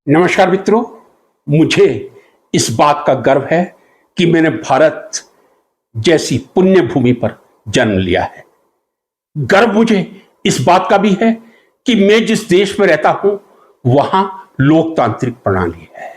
नमस्कार मित्रों, मुझे इस बात का गर्व है कि मैंने भारत जैसी पुण्य भूमि पर जन्म लिया है। गर्व मुझे इस बात का भी है कि मैं जिस देश में रहता हूं वहां लोकतांत्रिक प्रणाली है।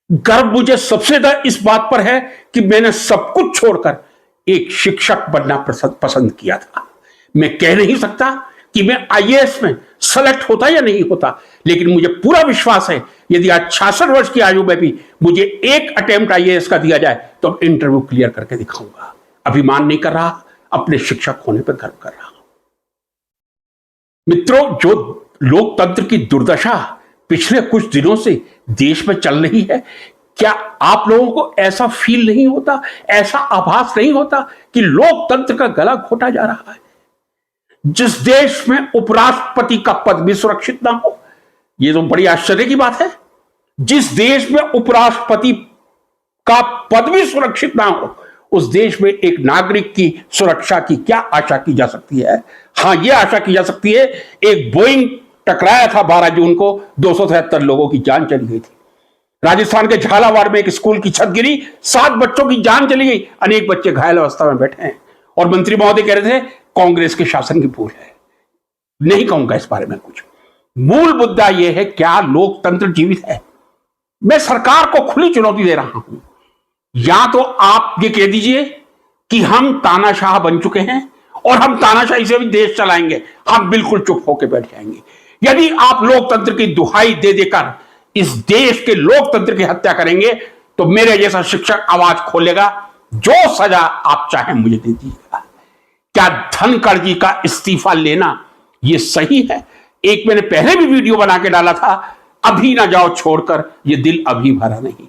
गर्व मुझे सबसे ज्यादा इस बात पर है कि मैंने सब कुछ छोड़कर एक शिक्षक बनना पसंद किया था। मैं कह नहीं सकता कि मैं आईएएस में सेलेक्ट होता या नहीं होता, लेकिन मुझे पूरा विश्वास है यदि आज 66 वर्ष की आयु में भी मुझे एक अटेम्प्ट आईएएस का दिया जाए तो इंटरव्यू क्लियर करके दिखाऊंगा। अभिमान नहीं कर रहा, अपने शिक्षक होने पर गर्व कर रहा हूं। मित्रों, जो लोकतंत्र की दुर्दशा पिछले कुछ दिनों से देश में चल रही है, क्या आप लोगों को ऐसा फील नहीं होता, ऐसा आभास नहीं होता कि लोकतंत्र का गला घोटा जा रहा है? जिस देश में उपराष्ट्रपति का पद भी सुरक्षित ना हो, यह तो बड़ी आश्चर्य की बात है। जिस देश में उपराष्ट्रपति का पद भी सुरक्षित ना हो, उस देश में एक नागरिक की सुरक्षा की क्या आशा की जा सकती है? हां, यह आशा की जा सकती है। एक बोइंग टकराया था 12 जून को, 273 लोगों की जान चली गई थी। राजस्थान के झालावाड़ में एक स्कूल की छत गिरी, 7 बच्चों की जान चली गई, अनेक बच्चे घायल अवस्था में बैठे हैं। और मंत्री महोदय कह रहे थे कांग्रेस के शासन की भूल है। नहीं कहूंगा इस बारे में कुछ। मूल मुद्दा यह है, क्या लोकतंत्र जीवित है? मैं सरकार को खुली चुनौती दे रहा हूं। या तो आप ये कह दीजिए कि हम तानाशाह बन चुके हैं और हम तानाशाही से भी देश चलाएंगे, हम बिल्कुल चुप होकर बैठ जाएंगे। यदि आप लोकतंत्र की दुहाई दे देकर इस देश के लोकतंत्र की हत्या करेंगे तो मेरे जैसा शिक्षक आवाज खोलेगा, जो सजा आप चाहें मुझे दे दीजिएगा। क्या धनखड़ जी का इस्तीफा लेना यह सही है? एक मैंने पहले भी वीडियो बना के डाला था, अभी ना जाओ छोड़कर, यह दिल अभी भरा नहीं।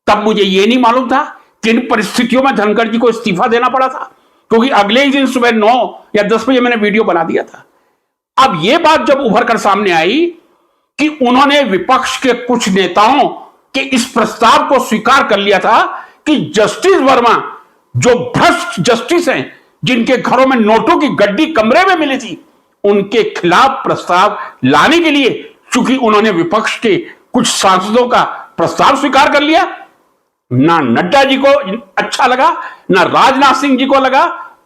तब मुझे यह नहीं मालूम था किन परिस्थितियों में धनखड़ जी को इस्तीफा देना पड़ा था, क्योंकि अगले ही दिन सुबह 9 या 10 बजे मैंने वीडियो बना दिया था। अब यह बात जब उभर कर सामने आई कि उन्होंने विपक्ष के कुछ नेताओं के इस प्रस्ताव को स्वीकार कर लिया था कि जस्टिस वर्मा, जो भ्रष्ट जस्टिस हैं, जिनके घरों में नोटों की गड्डी कमरे में मिली थी, उनके खिलाफ प्रस्ताव लाने के लिए, चूंकि उन्होंने विपक्ष के कुछ सांसदों का प्रस्ताव स्वीकार कर लिया, ना नड्डा जी को अच्छा लगा, ना राजनाथ सिंह जी को लगा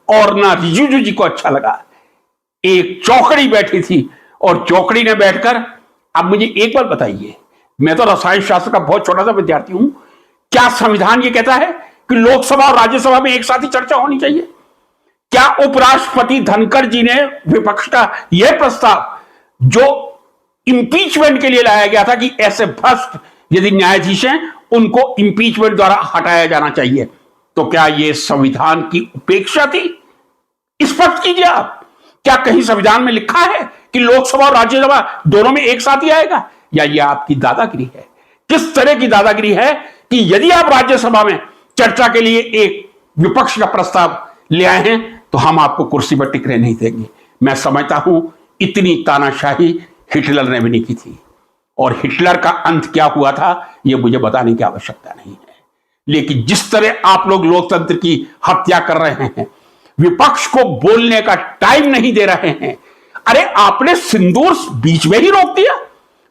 और ना रिजिजू जी को अच्छा लगा। एक चौकड़ी बैठी थी और चौकड़ी ने बैठकर, अब मुझे एक बात बताइए, मैं तो रसायन शास्त्र का बहुत छोटा सा विद्यार्थी हूं, क्या संविधान ये कहता है कि लोकसभा और राज्यसभा में एक साथ ही चर्चा होनी चाहिए? क्या उपराष्ट्रपति धनखड़ जी ने विपक्ष का यह प्रस्ताव जो इंपीचमेंट के लिए लाया गया था कि ऐसे भ्रष्ट यदि न्यायाधीश हैं उनको इंपीचमेंट द्वारा हटाया जाना चाहिए, तो क्या यह संविधान की उपेक्षा थी? स्पष्ट कीजिए आप। क्या कहीं संविधान में लिखा है कि लोकसभा और राज्यसभा दोनों में एक साथ ही आएगा? या यह आपकी दादागिरी है? किस तरह की दादागिरी है कि यदि आप राज्यसभा में चर्चा के लिए एक विपक्ष का प्रस्ताव ले आए हैं तो हम आपको कुर्सी पर टिकने नहीं देंगे? मैं समझता हूं इतनी तानाशाही हिटलर ने भी नहीं की थी, और हिटलर का अंत क्या हुआ था यह मुझे बताने की आवश्यकता नहीं है। लेकिन जिस तरह आप लोग लोकतंत्र की हत्या कर रहे हैं, विपक्ष को बोलने का टाइम नहीं दे रहे हैं। अरे आपने सिंदूर बीच में ही रोक दिया।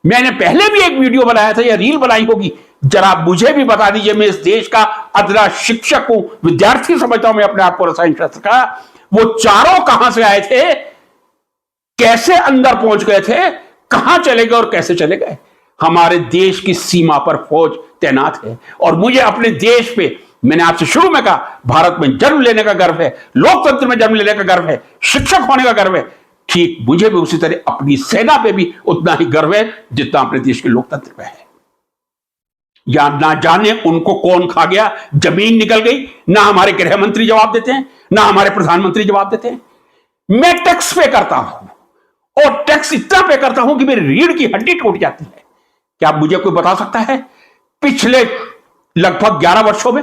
मैंने पहले भी एक वीडियो बनाया था या रील बनाई होगी, जरा मुझे भी बता दीजिए। मैं इस देश का अदना शिक्षक हूं, विद्यार्थी समझता हूं मैं अपने आप को रसायन शास्त्र का। वो चारों कहां से आए थे, कैसे अंदर पहुंच गए थे, कहां चले गए और कैसे चले गए? हमारे देश की सीमा पर फौज तैनात है और मुझे अपने देश पे, मैंने आपसे शुरू में कहा, भारत में जन्म लेने का गर्व है, लोकतंत्र में जन्म लेने का गर्व है, शिक्षक होने का गर्व है। ठीक मुझे भी उसी तरह अपनी सेना पे भी उतना ही गर्व है जितना अपने देश के लोकतंत्र पे है। या ना जाने उनको कौन खा गया, जमीन निकल गई, ना हमारे गृह मंत्री जवाब देते हैं, ना हमारे प्रधानमंत्री जवाब देते हैं। मैं टैक्स पे करता हूं और टैक्स इतना पे करता हूं कि मेरी रीढ़ की हड्डी टूट जाती है। क्या मुझे कोई बता सकता है पिछले लगभग 11 वर्षों में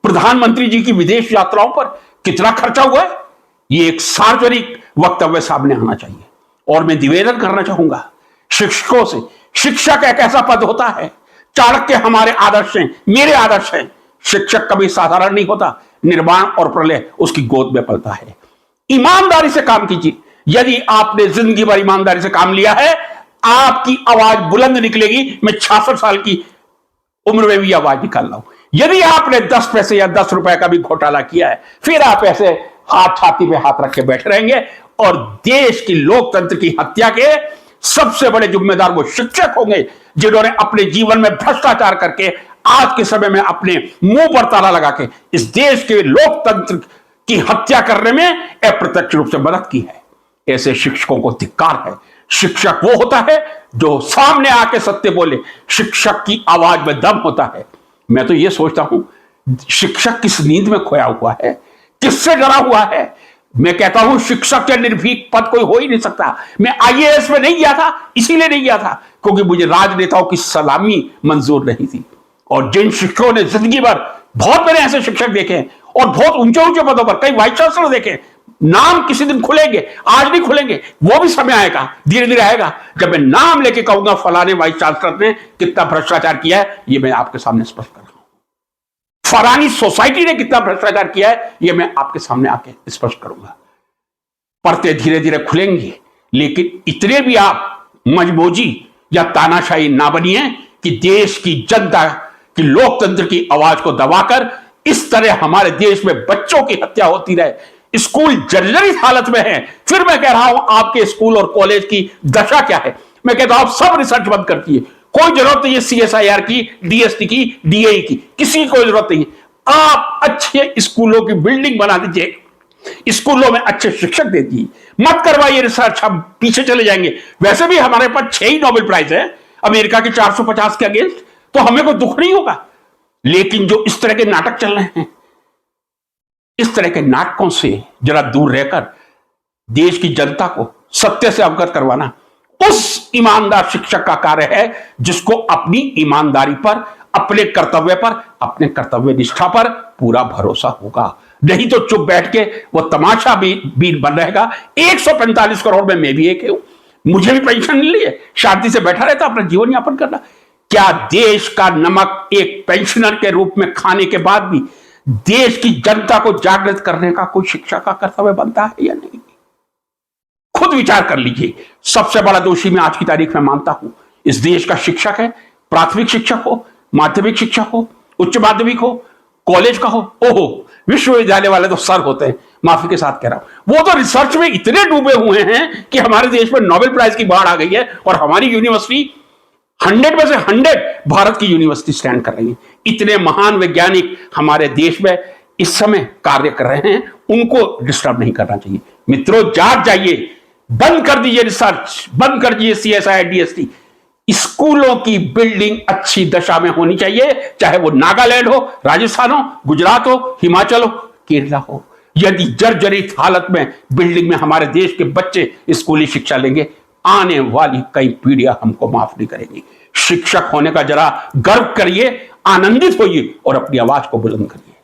प्रधानमंत्री जी की विदेश यात्राओं पर कितना खर्चा हुआ है? यह एक सार्वजनिक वक्तव्य सामने आना चाहिए। और मैं निवेदन करना चाहूंगा शिक्षकों से, शिक्षक एक ऐसा पद होता है, चाणक्य हमारे आदर्श हैं, मेरे आदर्श हैं। शिक्षक कभी साधारण नहीं होता, निर्माण और प्रलय उसकी गोद में पलता है। ईमानदारी से काम कीजिए। यदि आपने जिंदगी भर ईमानदारी से काम लिया है, आपकी आवाज बुलंद निकलेगी। मैं 66 साल की उम्र में भी आवाज निकाल रहा हूं। यदि आपने 10 पैसे या 10 रुपए का भी घोटाला किया है, फिर आप ऐसे हाथ छाती पे हाथ रख के बैठे रहेंगे और देश की लोकतंत्र की हत्या के सबसे बड़े जिम्मेदार वो शिक्षक होंगे जिन्होंने अपने जीवन में भ्रष्टाचार करके आज के समय में अपने मुंह पर ताला लगा के इस देश के लोकतंत्र की हत्या करने में अप्रत्यक्ष रूप से मदद की है। ऐसे शिक्षकों को धिक्कार है। शिक्षक वो होता है जो सामने आके सत्य बोले। शिक्षक की आवाज में दम होता है। मैं तो ये सोचता हूं, शिक्षक किस नींद में खोया हुआ है, किससे डरा हुआ है। मैं कहता हूं शिक्षक के निर्भीक पद कोई हो ही नहीं सकता। मैं आईएएस में नहीं गया था, इसीलिए नहीं गया था क्योंकि मुझे राजनेताओं की सलामी मंजूर नहीं थी। और जिन शिक्षकों ने जिंदगी भर, बहुत मैंने ऐसे शिक्षक देखे हैं और बहुत ऊंचे ऊंचे पदों पर, कई वाइस चांसलर देखे, नाम किसी दिन खुलेंगे, आज नहीं खुलेंगे, वो भी समय आएगा, धीरे धीरे आएगा जब मैं नाम लेके कहूंगा फलाने वाइस चांसलर ने कितना भ्रष्टाचार किया है। ये मैं आपके सामने स्पष्ट कर रहा हूं। फलानी सोसाइटी ने कितना भ्रष्टाचार किया है, ये मैं आपके सामने आके स्पष्ट करूंगा। परतें धीरे धीरे खुलेंगी, लेकिन इतने भी आप मजबूजी या तानाशाही ना बनिए कि देश की जनता की लोकतंत्र की आवाज को दबाकर इस तरह हमारे देश में बच्चों की हत्या होती रहे। स्कूल जर्जरित हालत में है। फिर मैं कह रहा हूं आपके स्कूल और कॉलेज की दशा क्या है। मैं कहता हूं आप सब रिसर्च बंद करती है। कोई जरूरत नहीं है सीएसआईआर की, डीएसटी की, डीएई की, किसी की कोई जरूरत नहीं है। आप अच्छे स्कूलों की बिल्डिंग बना दीजिए, स्कूलों में अच्छे शिक्षक दे दीजिए, मत करवाइए रिसर्च, हम पीछे चले जाएंगे। वैसे भी हमारे पास 6 ही नोबेल प्राइज है अमेरिका के 450 के अगेंस्ट, तो हमें कोई दुख नहीं होगा। लेकिन जो इस तरह के नाटक चल रहे हैं, इस तरह के नाटकों से जरा दूर रहकर देश की जनता को सत्य से अवगत करवाना उस ईमानदार शिक्षक का कार्य है जिसको अपनी ईमानदारी पर, अपने कर्तव्य पर, अपने कर्तव्य निष्ठा पर पूरा भरोसा होगा। नहीं तो चुप बैठ के वो तमाशा भी बन रहेगा। 145 करोड़ में मैं भी एक हूं, मुझे भी पेंशन मिल रही है, शांति से बैठा रहता अपना जीवन यापन करना। क्या देश का नमक एक पेंशनर के रूप में खाने के बाद भी देश की जनता को जागृत करने का कोई शिक्षक का कर्तव्य बनता है या नहीं? खुद विचार कर लीजिए। सबसे बड़ा दोषी मैं आज की तारीख में मानता हूं इस देश का शिक्षक है। प्राथमिक शिक्षक हो, माध्यमिक शिक्षक हो, उच्च माध्यमिक हो, कॉलेज का हो, ओहो विश्वविद्यालय वाले तो सर होते हैं, माफी के साथ कह रहा हूं, वो तो रिसर्च में इतने डूबे हुए हैं कि हमारे देश में नोबेल प्राइज की बाढ़ आ गई है और हमारी यूनिवर्सिटी 100 में से 100 भारत की यूनिवर्सिटी स्टैंड कर रही है। इतने महान वैज्ञानिक हमारे देश में इस समय कार्य कर रहे हैं, उनको डिस्टर्ब नहीं करना चाहिए। मित्रों जाग जाइए, बंद कर दीजिए रिसर्च, बंद कर दीजिए सीएसआई डीएसटी। स्कूलों की बिल्डिंग अच्छी दशा में होनी चाहिए, चाहे वो नागालैंड हो, राजस्थान हो, गुजरात हो, हिमाचल हो, केरला हो। यदि जर्जरित हालत में बिल्डिंग में हमारे देश के बच्चे स्कूली शिक्षा लेंगे, आने वाली कई पीढ़ियां हमको माफ नहीं करेंगी। शिक्षक होने का जरा गर्व करिए, आनंदित होइए और अपनी आवाज को बुलंद करिए।